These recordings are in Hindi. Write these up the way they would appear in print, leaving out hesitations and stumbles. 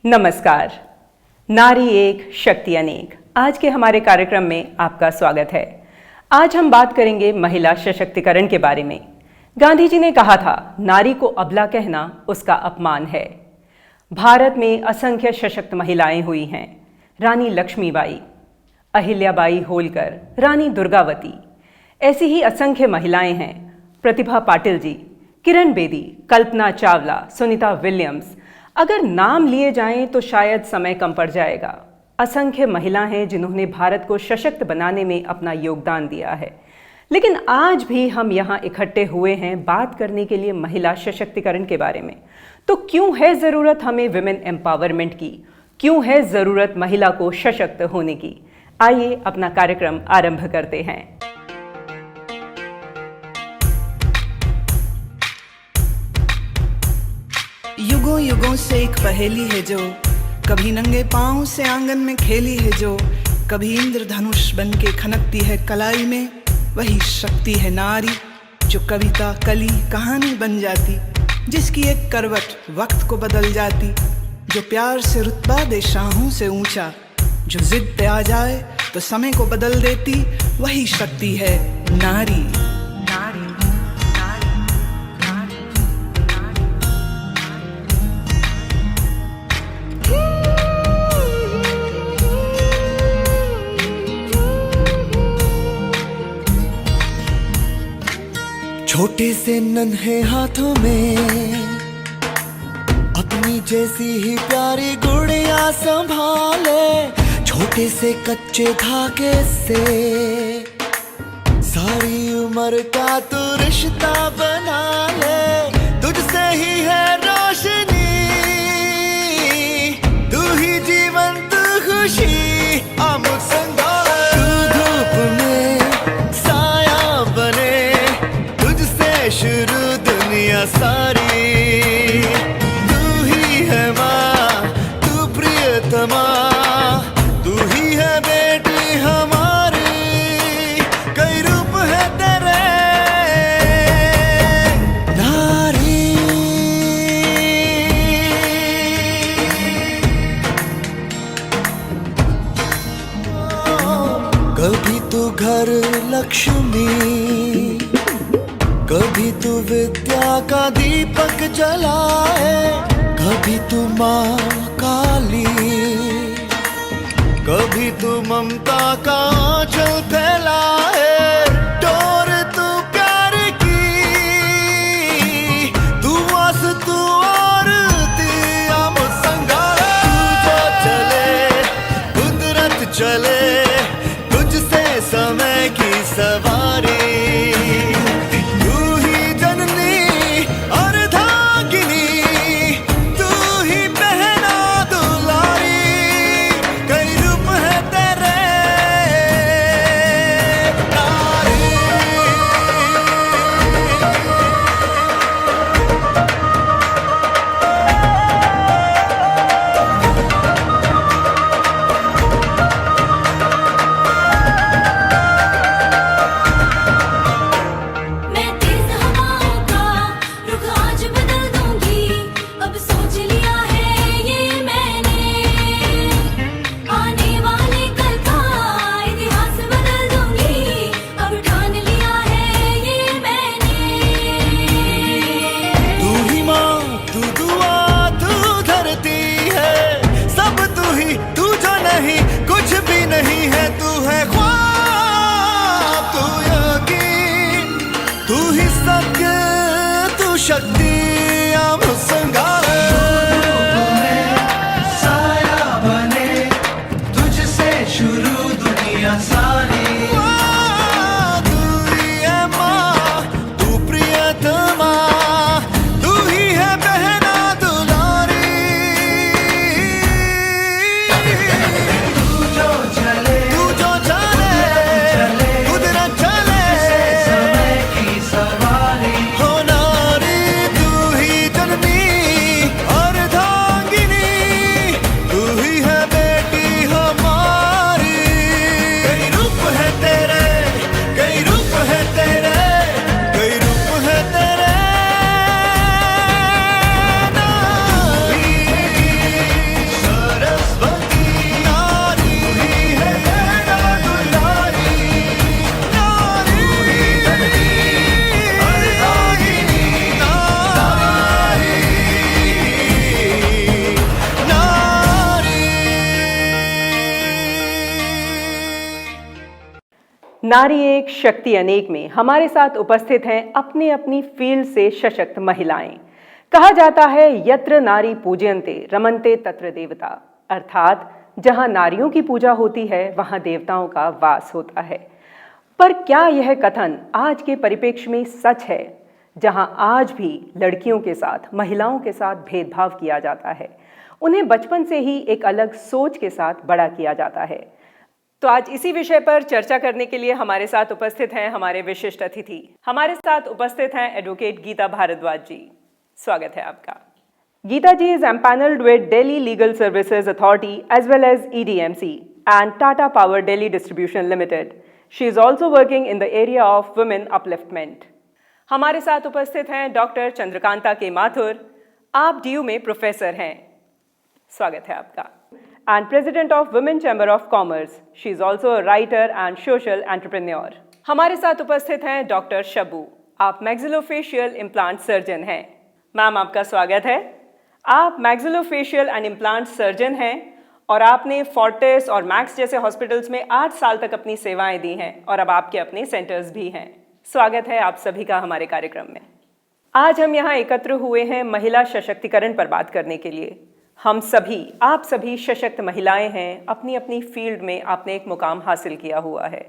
नमस्कार। नारी एक शक्ति अनेक आज के हमारे कार्यक्रम में आपका स्वागत है। आज हम बात करेंगे महिला सशक्तिकरण के बारे में। गांधी जी ने कहा था, नारी को अबला कहना उसका अपमान है। भारत में असंख्य सशक्त महिलाएं हुई हैं। रानी लक्ष्मीबाई, अहिल्याबाई होलकर, रानी दुर्गावती, ऐसी ही असंख्य महिलाएं हैं। प्रतिभा पाटिल जी, किरण बेदी, कल्पना चावला, सुनीता विलियम्स, अगर नाम लिए जाएं तो शायद समय कम पड़ जाएगा। असंख्य महिला हैं जिन्होंने भारत को सशक्त बनाने में अपना योगदान दिया है। लेकिन आज भी हम यहाँ इकट्ठे हुए हैं बात करने के लिए महिला सशक्तिकरण के बारे में। तो क्यों है ज़रूरत हमें विमेन एम्पावरमेंट की? क्यों है ज़रूरत महिला को सशक्त होने की? आइए अपना कार्यक्रम आरंभ करते हैं। युगों युगों से एक पहेली है जो कभी नंगे पांव से आंगन में खेली है, जो कभी इंद्रधनुष बन के खनकती है कलाई में। वही शक्ति है नारी जो कविता, कली, कहानी बन जाती, जिसकी एक करवट वक्त को बदल जाती, जो प्यार से रुतबा दे शाहों से ऊंचा, जो जिद पे आ जाए तो समय को बदल देती। वही शक्ति है नारी। छोटे से नन्हे हाथों में अपनी जैसी ही प्यारी गुड़िया संभाले, छोटे से कच्चे धागे से सारी उम्र का तू रिश्ता बना ले। तुझसे ही है रोशनी, तू ही जीवन, तू खुशी, अमुक संगारे। तू धूप में साया बने, शुरू दुनिया सारी। तू ही है माँ, तू प्रियतमा, तू ही है बेटी हमारी। कई रूप है तेरे नारी। कभी तू घर लक्ष्मी, कभी तू विद्या का दीपक जलाए, कभी तू माँ काली, कभी तू ममता का आंचल फैलाए। डोर तू प्यार की, तू आस, तू आरती, अमुक संगारे। तू जो चले कुदरत चले, तुझसे समय की सवारी। शक्ति अमुक संगारे। साया बने, तुझसे शुरू दुनिया सारी। तू ही है माँ, तू प्रियतमा, तू ही है बहना दुलारी। तू जो चले कुदरत चले, समय की सवारी। नारी एक शक्ति अनेक में हमारे साथ उपस्थित हैं अपनी अपनी फील्ड से सशक्त महिलाएं। कहा जाता है यत्र नारी पूजयन्ते रमन्ते तत्र देवता, अर्थात जहां नारियों की पूजा होती है वहां देवताओं का वास होता है। पर क्या यह कथन आज के परिप्रेक्ष्य में सच है, जहां आज भी लड़कियों के साथ, महिलाओं के साथ भेदभाव किया जाता है, उन्हें बचपन से ही एक अलग सोच के साथ बड़ा किया जाता है? तो आज इसी विषय पर चर्चा करने के लिए हमारे साथ उपस्थित हैं हमारे विशिष्ट अतिथि। हमारे साथ उपस्थित हैं एडवोकेट गीता भारद्वाज जी। स्वागत है आपका। गीता जी is empaneled with Delhi Legal Services Authority as well as EDMC and Tata Power Delhi Distribution Limited. She is also working in the area of women upliftment. हमारे साथ उपस्थित हैं डॉक्टर चंद्रकांता के माथुर, आप DU में प्रोफेसर हैं। स्वागत है आपका। And President of Women Chamber of Commerce. She is also a writer and social entrepreneur. हमारे साथ उपस्थित हैं डॉक्टर शबू, आप मैक्सिलोफेशियल इम्प्लांट सर्जन हैं। मैम आपका स्वागत है। आप मैक्सिलोफेशियल एंड इम्प्लांट सर्जन हैं और आपने फोर्टिस और मैक्स जैसे हॉस्पिटल्स में 8 साल तक अपनी सेवाएं दी हैं और अब आपके अपने सेंटर्स भी हैं। स्वागत है आप सभी का हमारे कार्यक्रम में। आज हम यहाँ एकत्र हुए हैं महिला सशक्तिकरण पर बात करने के लिए। हम सभी, आप सभी सशक्त महिलाएं हैं, अपनी अपनी फील्ड में आपने एक मुकाम हासिल किया हुआ है।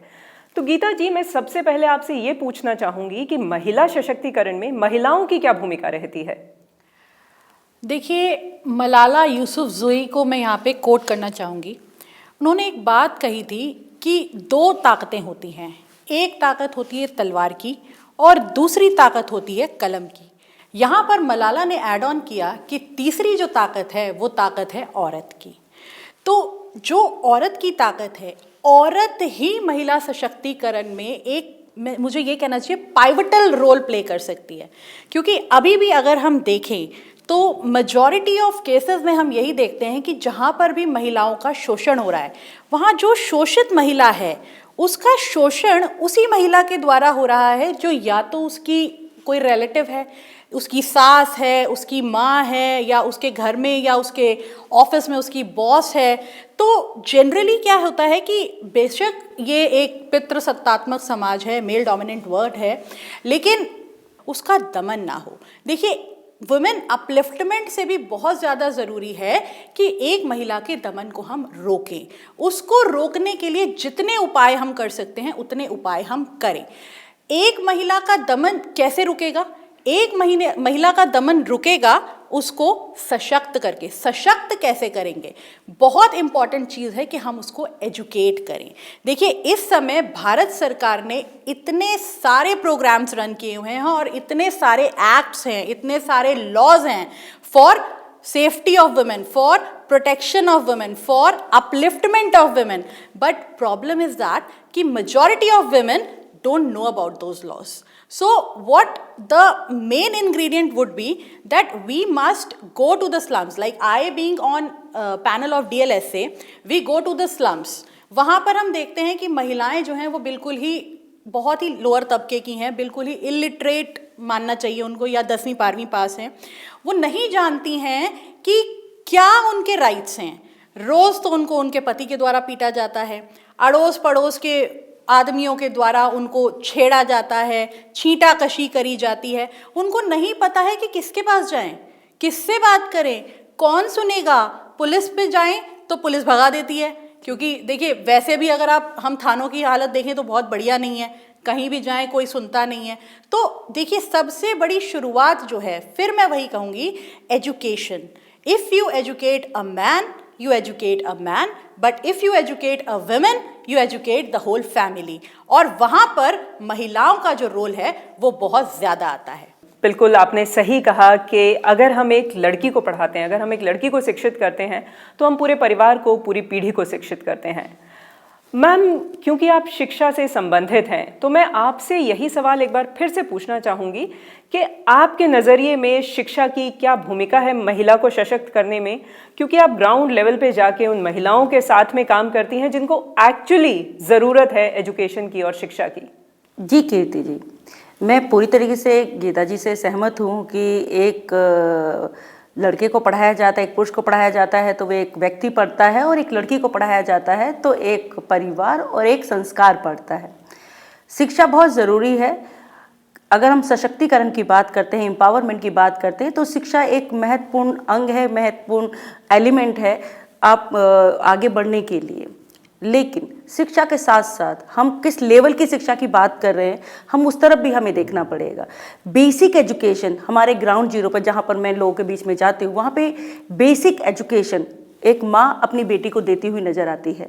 तो गीता जी, मैं सबसे पहले आपसे ये पूछना चाहूंगी कि महिला सशक्तिकरण में महिलाओं की क्या भूमिका रहती है? देखिए, मलाला यूसुफजई को मैं यहाँ पे कोट करना चाहूँगी। उन्होंने एक बात कही थी कि 2 ताकतें होती हैं, एक ताकत होती है तलवार की और दूसरी ताकत होती है कलम की। यहाँ पर मलाला ने ऐड ऑन किया कि तीसरी जो ताकत है वो ताकत है औरत की। तो जो औरत की ताकत है, औरत ही महिला सशक्तिकरण में एक, मुझे ये कहना चाहिए, पाइवटल रोल प्ले कर सकती है। क्योंकि अभी भी अगर हम देखें तो मेजॉरिटी ऑफ केसेस में हम यही देखते हैं कि जहाँ पर भी महिलाओं का शोषण हो रहा है, वहाँ जो शोषित महिला है उसका शोषण उसी महिला के द्वारा हो रहा है जो या तो उसकी कोई रिलेटिव है, उसकी सास है, उसकी माँ है, या उसके घर में या उसके ऑफिस में उसकी बॉस है। तो जनरली क्या होता है कि बेशक ये एक पितृसत्तात्मक समाज है, मेल डोमिनेंट वर्ड है, लेकिन उसका दमन ना हो। देखिए, वुमेन अपलिफ्टमेंट से भी बहुत ज़्यादा ज़रूरी है कि एक महिला के दमन को हम रोकें। उसको रोकने के लिए जितने उपाय हम कर सकते हैं उतने उपाय हम करें। एक महिला का दमन कैसे रुकेगा? एक महिला का दमन रुकेगा उसको सशक्त करके। सशक्त कैसे करेंगे? बहुत इंपॉर्टेंट चीज़ है कि हम उसको एजुकेट करें। देखिए, इस समय भारत सरकार ने इतने सारे प्रोग्राम्स रन किए हुए हैं और इतने सारे एक्ट्स हैं, इतने सारे लॉज हैं for safety of women, for protection of women, for upliftment of women. But problem is that कि majority of women don't know about those laws. So what the main ingredient would be that we must go to the slums. Like I being on panel of DLSA, we go to the slums. वहाँ पर हम देखते हैं कि महिलाएं जो हैं वो बिल्कुल ही बहुत ही लोअर तबके की हैं, बिल्कुल ही इलिटरेट मानना चाहिए उनको, या 10वीं 12वीं पास हैं। वो नहीं जानती हैं कि क्या उनके राइट्स हैं। रोज़ तो उनको उनके पति के द्वारा पीटा जाता है, अड़ोस पड़ोस के आदमियों के द्वारा उनको छेड़ा जाता है, छींटाकशी करी जाती है। उनको नहीं पता है कि किसके पास जाएं, किससे बात करें, कौन सुनेगा। पुलिस पे जाएं तो पुलिस भगा देती है, क्योंकि देखिए वैसे भी अगर हम थानों की हालत देखें तो बहुत बढ़िया नहीं है, कहीं भी जाएं कोई सुनता नहीं है। तो देखिए, सबसे बड़ी शुरुआत जो है, फिर मैं वही कहूँगी, education. If you educate a man, you educate a man, but if you educate a woman, you educate the whole family. और वहाँ पर महिलाओं का जो रोल है वो बहुत ज़्यादा आता है। बिल्कुल आपने सही कहा कि अगर हम एक लड़की को पढ़ाते हैं, अगर हम एक लड़की को शिक्षित करते हैं तो हम पूरे परिवार को, पूरी पीढ़ी को शिक्षित करते हैं। मैम, क्योंकि आप शिक्षा से संबंधित हैं तो मैं आपसे यही सवाल एक बार फिर से पूछना चाहूँगी कि आपके नज़रिए में शिक्षा की क्या भूमिका है महिला को सशक्त करने में, क्योंकि आप ग्राउंड लेवल पे जाके उन महिलाओं के साथ में काम करती हैं जिनको एक्चुअली ज़रूरत है एजुकेशन की और शिक्षा की। जी कीर्ति जी, मैं पूरी तरीके से गीता जी से सहमत हूँ कि एक लड़के को पढ़ाया जाता है, एक पुरुष को पढ़ाया जाता है तो वो एक व्यक्ति पढ़ता है, और एक लड़की को पढ़ाया जाता है तो एक परिवार और एक संस्कार पढ़ता है। शिक्षा बहुत ज़रूरी है। अगर हम सशक्तिकरण की बात करते हैं, एम्पावरमेंट की बात करते हैं, तो शिक्षा एक महत्वपूर्ण अंग है, महत्वपूर्ण एलिमेंट है आप आगे बढ़ने के लिए। लेकिन शिक्षा के साथ साथ हम किस लेवल की शिक्षा की बात कर रहे हैं, हम उस तरफ भी हमें देखना पड़ेगा। बेसिक एजुकेशन हमारे ग्राउंड जीरो पर, जहाँ पर मैं लोगों के बीच में जाती हूँ, वहाँ पे बेसिक एजुकेशन एक माँ अपनी बेटी को देती हुई नजर आती है,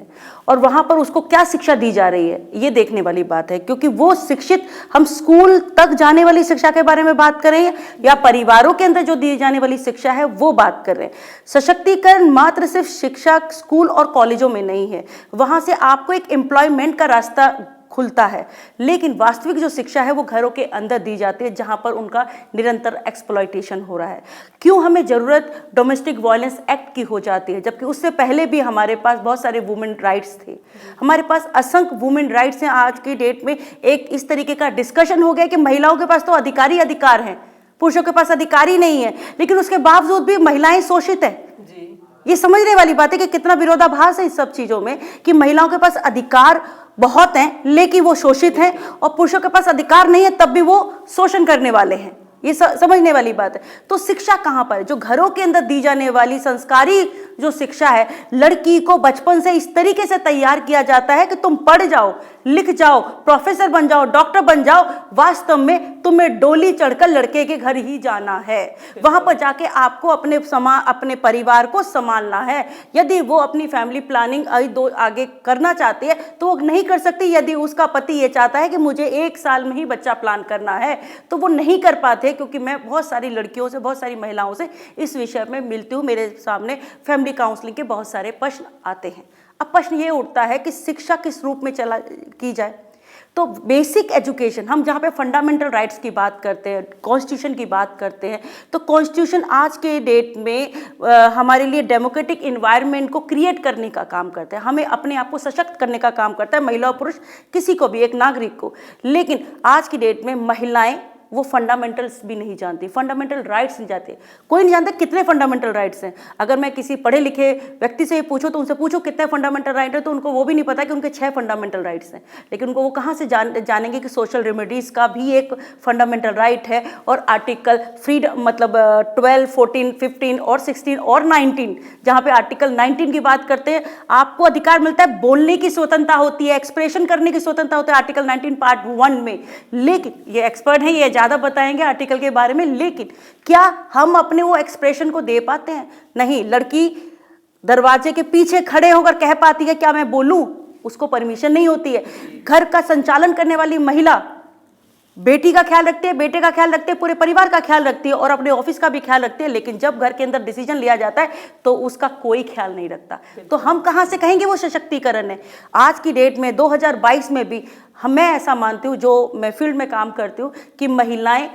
और वहाँ पर उसको क्या शिक्षा दी जा रही है ये देखने वाली बात है। क्योंकि वो शिक्षित, हम स्कूल तक जाने वाली शिक्षा के बारे में बात कर रहे हैं या परिवारों के अंदर जो दी जाने वाली शिक्षा है वो बात कर रहे हैं। सशक्तिकरण मात्र सिर्फ शिक्षा स्कूल और कॉलेजों में नहीं है, वहाँ से आपको एक एम्प्लॉयमेंट का रास्ता खुलता है। लेकिन वास्तविक जो शिक्षा है वो घरों के अंदर दी जाती है, जहां पर उनका निरंतर एक्सप्लॉयटेशन हो रहा है। क्यों हमें ज़रूरत डोमेस्टिक वायलेंस एक्ट की हो जाती है, जबकि उससे पहले भी हमारे पास बहुत सारे वुमेन राइट्स थे, हमारे पास असंख्य वुमेन राइट्स हैं। आज की डेट में एक इस तरीके का डिस्कशन हो गया कि महिलाओं के पास तो अधिकार हैं, पुरुषों के पास अधिकार ही नहीं है, लेकिन उसके बावजूद भी महिलाएं शोषित है। ये समझने वाली बात है कि कितना विरोधाभास है इस सब चीज़ों में, कि महिलाओं के पास अधिकार बहुत हैं लेकिन वो शोषित हैं, और पुरुषों के पास अधिकार नहीं है तब भी वो शोषण करने वाले हैं। ये समझने वाली बात है। तो शिक्षा कहाँ पर है? जो घरों के अंदर दी जाने वाली संस्कारी जो शिक्षा है, लड़की को बचपन से इस तरीके से तैयार किया जाता है कि तुम पढ़ जाओ, लिख जाओ, प्रोफेसर बन जाओ, डॉक्टर बन जाओ, वास्तव में तुम्हें डोली चढ़कर लड़के के घर ही जाना है। वहां पर जाके आपको अपने परिवार को संभालना है। यदि वो अपनी फैमिली प्लानिंग आगे करना चाहती है तो वो नहीं कर सकती। यदि उसका पति ये चाहता है कि मुझे 1 साल में ही बच्चा प्लान करना है, तो वो नहीं कर पाते। क्योंकि मैं बहुत सारी लड़कियों से, बहुत सारी महिलाओं से इस विषय में मिलती हूँ, मेरे सामने फैमिली काउंसलिंग के बहुत सारे प्रश्न आते हैं। अब प्रश्न ये उठता है कि शिक्षा किस रूप में की जाए। तो बेसिक एजुकेशन, हम जहाँ पे फंडामेंटल राइट्स की बात करते हैं, कॉन्स्टिट्यूशन की बात करते हैं, तो कॉन्स्टिट्यूशन आज के डेट में हमारे लिए डेमोक्रेटिक इन्वायरमेंट को क्रिएट करने का काम करता है, हमें अपने आप को सशक्त करने का काम करता है, महिला और पुरुष किसी को भी, एक नागरिक को। लेकिन आज की डेट में महिलाएं वो फंडामेंटल्स भी नहीं जानती, फंडामेंटल राइट्स नहीं जानते। कोई नहीं जानता कितने फंडामेंटल राइट्स हैं। अगर मैं किसी पढ़े लिखे व्यक्ति से पूछूं, तो उनसे पूछूं कितने फंडामेंटल राइट है, तो उनको वो भी नहीं पता कि उनके 6 फंडामेंटल राइट्स हैं। लेकिन उनको वो कहाँ से जानेंगे कि सोशल रेमेडीज़ का भी एक फंडामेंटल राइट है, और आर्टिकल फ्रीडम मतलब 12, 14, 15 और 16 और 19, जहाँ पे आर्टिकल 19 की बात करते हैं, आपको अधिकार मिलता है, बोलने की स्वतंत्रता होती है, एक्सप्रेशन करने की स्वतंत्रता होती है आर्टिकल 19 पार्ट 1 में। लेकिन ये एक्सपर्ट है, ये ज़्यादा बताएंगे आर्टिकल के बारे में, लेकिन क्या हम अपने वो एक्सप्रेशन को दे पाते हैं? नहीं। लड़की दरवाजे के पीछे खड़े होकर कह पाती है क्या मैं बोलूं, उसको परमिशन नहीं होती है। घर का संचालन करने वाली महिला बेटी का ख्याल रखती है, बेटे का ख्याल रखती है, पूरे परिवार का ख्याल रखती है और अपने ऑफिस का भी ख्याल रखती है, लेकिन जब घर के अंदर डिसीजन लिया जाता है तो उसका कोई ख्याल नहीं रखता। तो हम कहाँ से कहेंगे वो सशक्तिकरण है? आज की डेट में 2022 में भी मैं ऐसा मानती हूँ, जो मैं फील्ड में काम करती हूँ, कि महिलाएं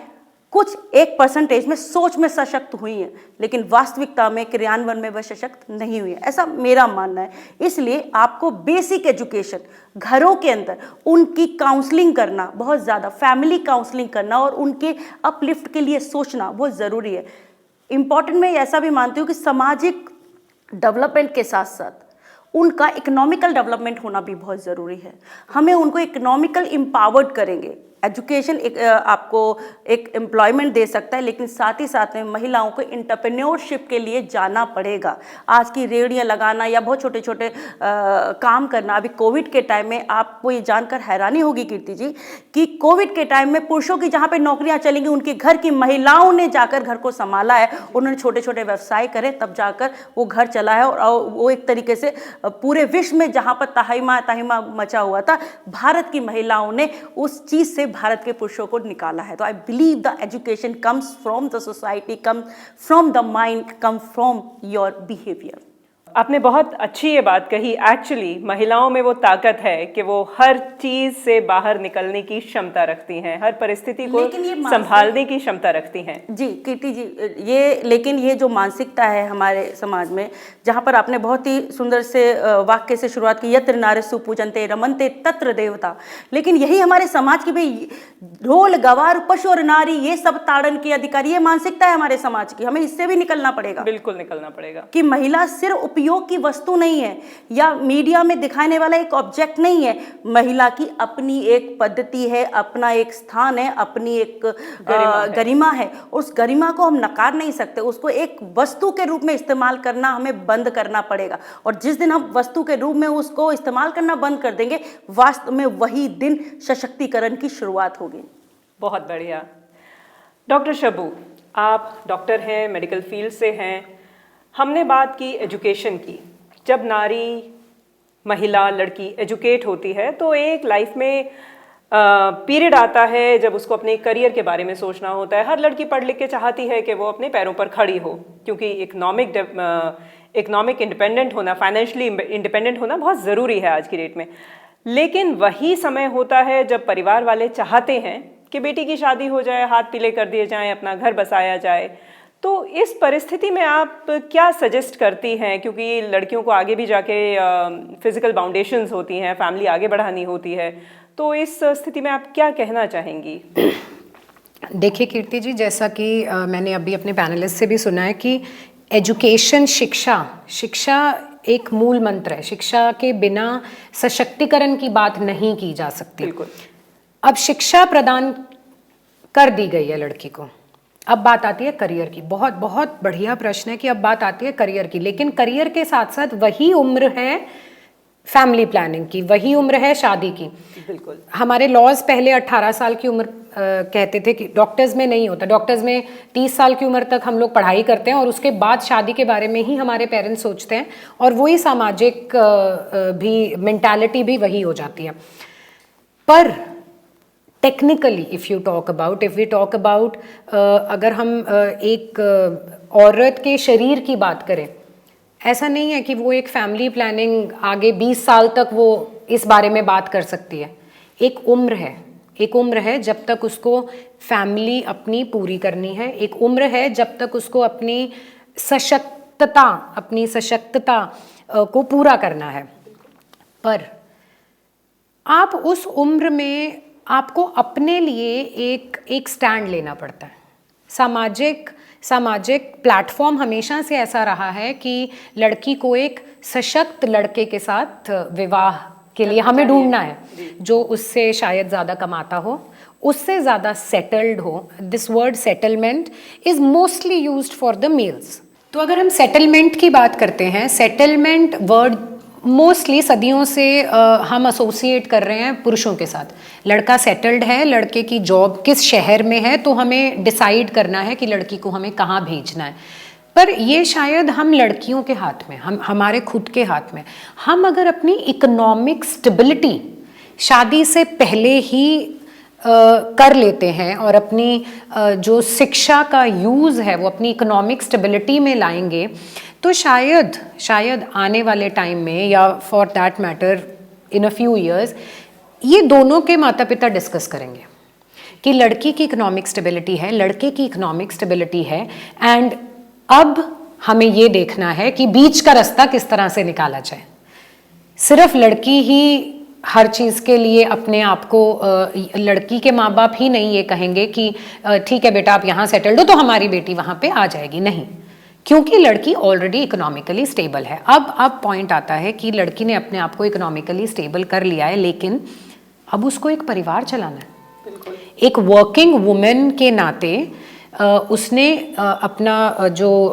कुछ 1% में सोच में सशक्त हुई हैं, लेकिन वास्तविकता में क्रियान्वयन में वह सशक्त नहीं हुई है, ऐसा मेरा मानना है। इसलिए आपको बेसिक एजुकेशन घरों के अंदर उनकी काउंसलिंग करना बहुत ज़्यादा, फैमिली काउंसलिंग करना और उनके अपलिफ्ट के लिए सोचना बहुत ज़रूरी है। इम्पॉर्टेंट मैं ऐसा भी मानती हूँ कि सामाजिक डेवलपमेंट के साथ साथ उनका इकोनॉमिकल डेवलपमेंट होना भी बहुत ज़रूरी है। हमें उनको इकोनॉमिकल एम्पावर्ड करेंगे। एजुकेशन आपको एक एम्प्लॉयमेंट दे सकता है, लेकिन साथ ही साथ में महिलाओं को एंटरप्रेन्योरशिप के लिए जाना पड़ेगा। आज की रेहड़ियाँ लगाना या बहुत छोटे छोटे काम करना, अभी कोविड के टाइम में आपको ये जानकर हैरानी होगी कीर्ति जी, कि कोविड के टाइम में पुरुषों की जहाँ पे नौकरियाँ चलेंगी, उनके घर की महिलाओं ने जाकर घर को संभाला है, उन्होंने छोटे छोटे व्यवसाय करे, तब जाकर वो घर चला है। और वो एक तरीके से पूरे विश्व में जहाँ पर तहिमा मचा हुआ था, भारत की महिलाओं ने उस चीज़ से भारत के पुरुषों को निकाला है। तो I believe the education comes from the society, come from the mind, come from your behaviour. आपने बहुत अच्छी ये बात कही। एक्चुअली महिलाओं में वो ताकत है कि वो हर चीज से बाहर निकलने की क्षमता रखती हैं, हर परिस्थिति को संभालने की क्षमता रखती हैं। जी कीर्ति जी, लेकिन ये जो मानसिकता है हमारे समाज में, जहाँ पर आपने बहुत ही सुंदर से वाक्य से शुरुआत की, यत्र नारीषु पूजन्ते रमन्ते तत्र देवता, लेकिन यही हमारे समाज की भी ढोल गवार पशु और नारी ये सब ताड़न की अधिकारी, ये मानसिकता है हमारे समाज की। हमें इससे भी निकलना पड़ेगा, बिल्कुल निकलना पड़ेगा, कि महिला सिर्फ उपयोग की वस्तु नहीं है या मीडिया में दिखाने वाला एक ऑब्जेक्ट नहीं है। महिला की अपनी एक पद्धति है, अपना एक स्थान है, अपनी एक गरिमा है। उस गरिमा को हम नकार नहीं सकते, उसको एक वस्तु के रूप में इस्तेमाल करना हमें बंद करना पड़ेगा। और जिस दिन हम वस्तु के रूप में उसको इस्तेमाल करना बंद कर देंगे, वास्तव में वही दिन सशक्तिकरण की शुरुआत होगी। बहुत बढ़िया। डॉक्टर शब्बू, आप डॉक्टर हैं, मेडिकल फील्ड से हैं। हमने बात की एजुकेशन की। जब नारी, महिला, लड़की एजुकेट होती है तो एक लाइफ में पीरियड आता है जब उसको अपने करियर के बारे में सोचना होता है। हर लड़की पढ़ लिख के चाहती है कि वो अपने पैरों पर खड़ी हो, क्योंकि इकोनॉमिक इंडिपेंडेंट होना, फाइनेंशियली इंडिपेंडेंट होना बहुत ज़रूरी है आज की डेट में। लेकिन वही समय होता है जब परिवार वाले चाहते हैं कि बेटी की शादी हो जाए, हाथ पीले कर दिए जाएं, अपना घर बसाया जाए। तो इस परिस्थिति में आप क्या सजेस्ट करती हैं, क्योंकि लड़कियों को आगे भी जाके फिजिकल बाउंडेशंस होती हैं, फैमिली आगे बढ़ानी होती है, तो इस स्थिति में आप क्या कहना चाहेंगी? देखिए कीर्ति जी, जैसा कि मैंने अभी अपने पैनलिस्ट से भी सुना है कि एजुकेशन, शिक्षा एक मूल मंत्र है। शिक्षा के बिना सशक्तिकरण की बात नहीं की जा सकती। बिल्कुल। अब शिक्षा प्रदान कर दी गई है लड़की को, अब बात आती है करियर की। बहुत बहुत बढ़िया प्रश्न है कि अब बात आती है करियर की, लेकिन करियर के साथ साथ वही उम्र है फैमिली प्लानिंग की, वही उम्र है शादी की। बिल्कुल। हमारे लॉज पहले 18 साल की उम्र कहते थे कि डॉक्टर्स में नहीं होता। डॉक्टर्स में 30 साल की उम्र तक हम लोग पढ़ाई करते हैं और उसके बाद शादी के बारे में ही हमारे पेरेंट्स सोचते हैं, और वही सामाजिक भी मेंटालिटी भी वही हो जाती है। पर technically if we talk about अगर हम एक औरत के शरीर की बात करें, ऐसा नहीं है कि वो एक फैमिली प्लानिंग आगे 20 साल तक वो इस बारे में बात कर सकती है। एक उम्र है जब तक उसको फैमिली अपनी पूरी करनी है। एक उम्र है जब तक उसको अपनी सशक्तता को पूरा करना है। पर आप उस उम्र में आपको अपने लिए एक स्टैंड लेना पड़ता है। सामाजिक प्लेटफॉर्म हमेशा से ऐसा रहा है कि लड़की को एक सशक्त लड़के के साथ विवाह के लिए हमें ढूंढना है, जो उससे शायद ज़्यादा कमाता हो, उससे ज़्यादा सेटल्ड हो। This word settlement is mostly used for the mails. तो अगर हम सेटलमेंट की बात करते हैं, सेटलमेंट वर्ड मोस्टली सदियों से हम एसोसिएट कर रहे हैं पुरुषों के साथ। लड़का सेटल्ड है, लड़के की जॉब किस शहर में है, तो हमें डिसाइड करना है कि लड़की को हमें कहाँ भेजना है। पर ये शायद हम लड़कियों के हाथ में, हमारे खुद के हाथ में। हम अगर अपनी इकोनॉमिक स्टेबिलिटी शादी से पहले ही कर लेते हैं और अपनी जो शिक्षा का यूज़ है वो अपनी इकोनॉमिक स्टेबिलिटी में लाएंगे, तो शायद आने वाले टाइम में, या for that matter in a few years, ये दोनों के माता पिता डिस्कस करेंगे कि लड़की की इकोनॉमिक स्टेबिलिटी है, लड़के की इकोनॉमिक स्टेबिलिटी है, एंड अब हमें ये देखना है कि बीच का रास्ता किस तरह से निकाला जाए। सिर्फ लड़की ही हर चीज़ के लिए अपने आप को, लड़की के माँ बाप ही नहीं ये कहेंगे कि ठीक है बेटा आप यहाँ सेटल्ड हो तो हमारी बेटी वहाँ पे आ जाएगी, नहीं, क्योंकि लड़की ऑलरेडी इकोनॉमिकली स्टेबल है। अब पॉइंट आता है कि लड़की ने अपने आप को इकोनॉमिकली स्टेबल कर लिया है, लेकिन अब उसको एक परिवार चलाना है। एक वर्किंग वुमेन के नाते उसने अपना जो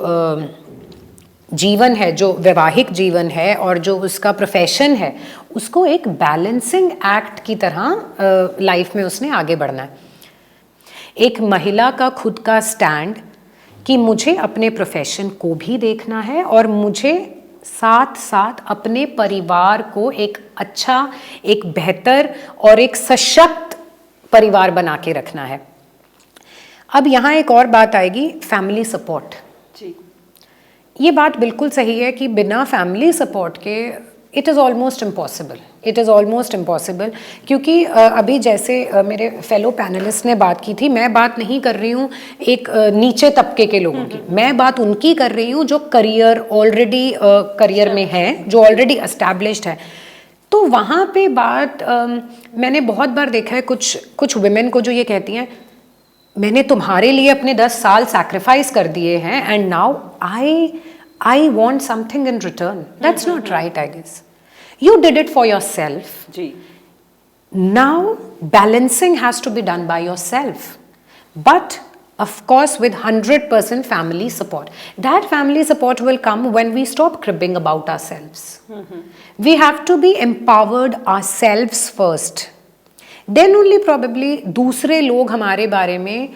जीवन है, जो वैवाहिक जीवन है और जो उसका प्रोफेशन है, उसको एक बैलेंसिंग एक्ट की तरह लाइफ में उसने आगे बढ़ना है। एक महिला का खुद का स्टैंड कि मुझे अपने प्रोफेशन को भी देखना है और मुझे साथ साथ अपने परिवार को एक अच्छा, एक बेहतर और एक सशक्त परिवार बना के रखना है। अब यहाँ एक और बात आएगी, फैमिली सपोर्ट। जी, ये बात बिल्कुल सही है कि बिना फैमिली सपोर्ट के इट इज़ ऑलमोस्ट इम्पॉसिबल, क्योंकि अभी जैसे मेरे फेलो पैनलिस्ट ने बात की थी, मैं बात नहीं कर रही हूँ एक नीचे तबके के लोगों की, मैं बात उनकी कर रही हूँ जो करियर में है, जो ऑलरेडी एस्टैब्लिश्ड है। तो वहाँ पे बात मैंने बहुत बार देखा है कुछ वुमेन को जो ये कहती हैं, मैंने तुम्हारे लिए अपने 10 साल सैक्रिफाइस कर दिए हैं and now I want something in return. That's not right, I guess. You did it for yourself. जी Now, balancing has to be done by yourself. But, of course, with 100% family support. That family support will come when we stop cribbing about ourselves. We have to be empowered ourselves first. Then only probably दूसरे लोग हमारे बारे में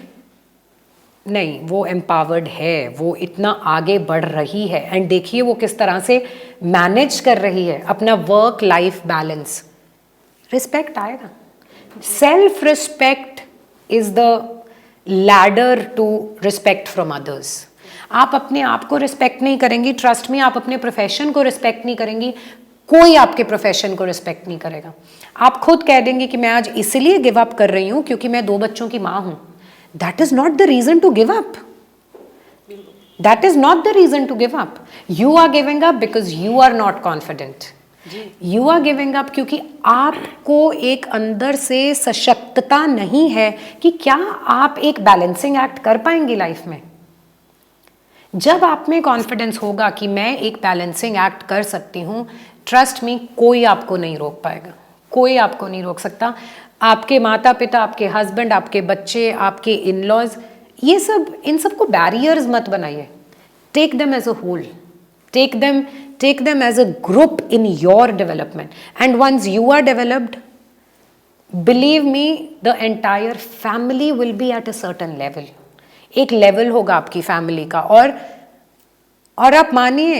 नहीं वो empowered है, वो इतना आगे बढ़ रही है एंड देखिए वो किस तरह से मैनेज कर रही है अपना वर्क लाइफ बैलेंस. रिस्पेक्ट आएगा. Self respect is the ladder to respect from others. आप अपने आप को रिस्पेक्ट नहीं करेंगी, ट्रस्ट में आप अपने प्रोफेशन को रिस्पेक्ट नहीं करेंगी, कोई आपके प्रोफेशन को रिस्पेक्ट नहीं करेगा. आप खुद कह देंगे कि मैं आज इसलिए गिव अप कर रही हूं क्योंकि मैं 2 बच्चों की मां हूं. That is not the reason to give up. That is not the reason to give up. You are giving up because you are not confident. You are giving up क्योंकि आपको एक अंदर से सशक्तता नहीं है कि क्या आप एक बैलेंसिंग एक्ट कर पाएंगे लाइफ में. जब आप में कॉन्फिडेंस होगा कि मैं एक बैलेंसिंग एक्ट कर सकती हूँ, ट्रस्ट मी, कोई आपको नहीं रोक पाएगा. कोई आपको नहीं रोक सकता. आपके माता पिता, आपके हस्बैंड, आपके बच्चे, आपके इन लॉज, ये सब, इन सबको बैरियर्स मत बनाइए. Take them as a whole. Take them as a group in your development. And once you are developed, believe me, the entire family will be at a certain level. एक लेवल होगा आपकी फैमिली का और आप मानिए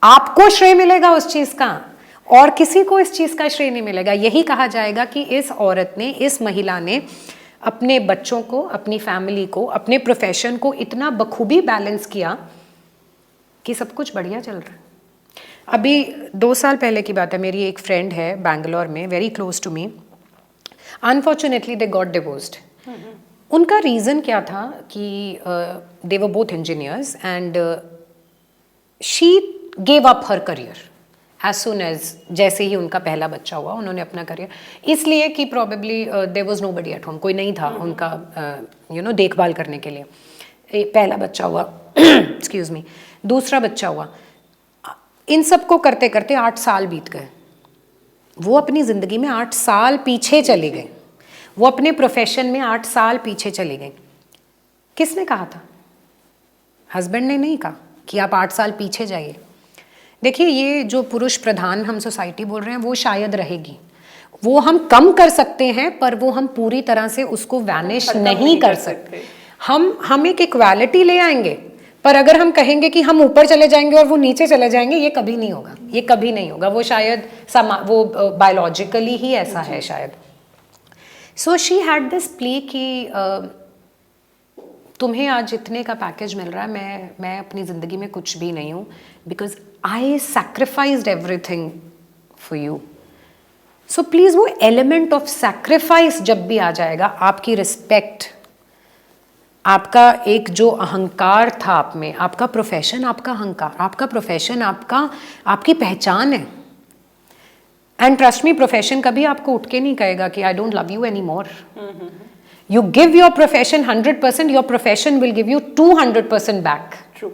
आपको श्रेय मिलेगा उस चीज का और किसी को इस चीज का श्रेय नहीं मिलेगा. यही कहा जाएगा कि इस औरत ने, इस महिला ने अपने बच्चों को, अपनी फैमिली को, अपने प्रोफेशन को इतना बखूबी बैलेंस किया कि सब कुछ बढ़िया चल रहा है. अभी 2 साल पहले की बात है, मेरी एक फ्रेंड है बैंगलोर में, very close to me. Unfortunately they got divorced. उनका रीज़न क्या था कि they were both engineers and she gave up her career as soon as, जैसे ही उनका पहला बच्चा हुआ उन्होंने अपना करियर, इसलिए कि probably there was nobody at home, कोई नहीं था उनका देखभाल करने के लिए. पहला बच्चा हुआ एक्सक्यूज मी, दूसरा बच्चा हुआ. इन सब को करते करते 8 साल बीत गए. वो अपनी ज़िंदगी में 8 साल पीछे चले गए. वो अपने प्रोफेशन में 8 साल पीछे चले गए. किसने कहा था? हस्बैंड ने नहीं कहा कि आप 8 साल पीछे जाइए. देखिए, ये जो पुरुष प्रधान हम सोसाइटी बोल रहे हैं वो शायद रहेगी, वो हम कम कर सकते हैं पर वो हम पूरी तरह से उसको वैनिश नहीं कर सकते. हम एक इक्वालिटी ले आएंगे, पर अगर हम कहेंगे कि हम ऊपर चले जाएंगे और वो नीचे चले जाएंगे, ये कभी नहीं होगा. ये कभी नहीं होगा. वो शायद वो बायोलॉजिकली ही ऐसा है शायद. So she had this plea कि तुम्हें आज इतने का पैकेज मिल रहा है, मैं अपनी ज़िंदगी में कुछ भी नहीं हूँ, because I sacrificed everything for you. So please वो एलिमेंट ऑफ सैक्रिफाइस जब भी आ जाएगा, आपकी रिस्पेक्ट, आपका एक जो अहंकार था आप में, आपका प्रोफेशन आपका अहंकार, आपका प्रोफेशन आपकी पहचान है. एंड ट्रस्ट मी, प्रोफेशन कभी आपको उठ के नहीं कहेगा कि I don't love you any more. You give your profession 100%, your profession will give you 200% back. True.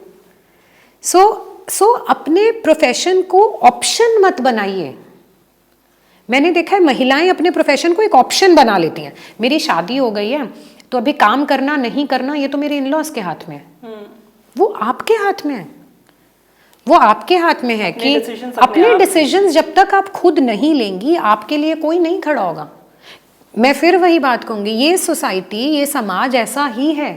So अपने प्रोफेशन को ऑप्शन मत बनाइए. मैंने देखा है महिलाएं अपने प्रोफेशन को एक ऑप्शन बना लेती हैं. मेरी शादी हो गई है तो अभी काम करना नहीं करना ये तो मेरे इन-लॉज के हाथ में है. वो आपके हाथ में है. वो आपके हाथ में है कि अपने डिसीजंस जब तक आप खुद नहीं लेंगी, आपके लिए कोई नहीं खड़ा होगा. मैं फिर वही बात कहूँगी, ये सोसाइटी, ये समाज ऐसा ही है.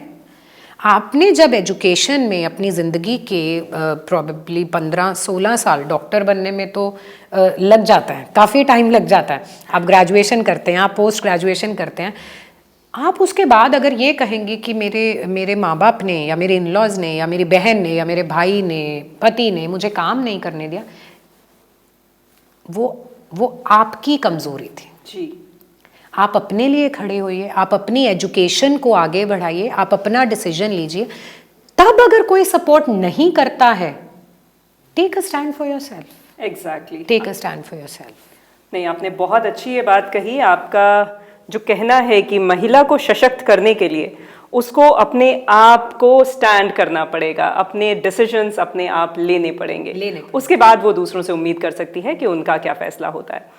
आपने जब एजुकेशन में अपनी ज़िंदगी के प्रॉबेबली 15-16 साल, डॉक्टर बनने में तो लग जाता है, काफ़ी टाइम लग जाता है. आप ग्रेजुएशन करते हैं, आप पोस्ट ग्रेजुएशन करते हैं, आप उसके बाद अगर ये कहेंगे कि मेरे माँ बाप ने या मेरे इन-लॉज ने या मेरी बहन ने या मेरे भाई ने, पति ने मुझे काम नहीं करने दिया, वो आपकी कमज़ोरी थी. जी. आप अपने लिए खड़े होइए, आप अपनी एजुकेशन को आगे बढ़ाइए, आप अपना डिसीजन लीजिए. तब अगर कोई सपोर्ट नहीं करता है, take a stand for yourself. Exactly. Take a stand for yourself. नहीं, आपने बहुत अच्छी ये बात कही. आपका जो कहना है कि महिला को सशक्त करने के लिए उसको अपने आप को स्टैंड करना पड़ेगा, अपने डिसीजंस अपने आप लेने पड़ेंगे। उसके बाद वो दूसरों से उम्मीद कर सकती है कि उनका क्या फैसला होता है।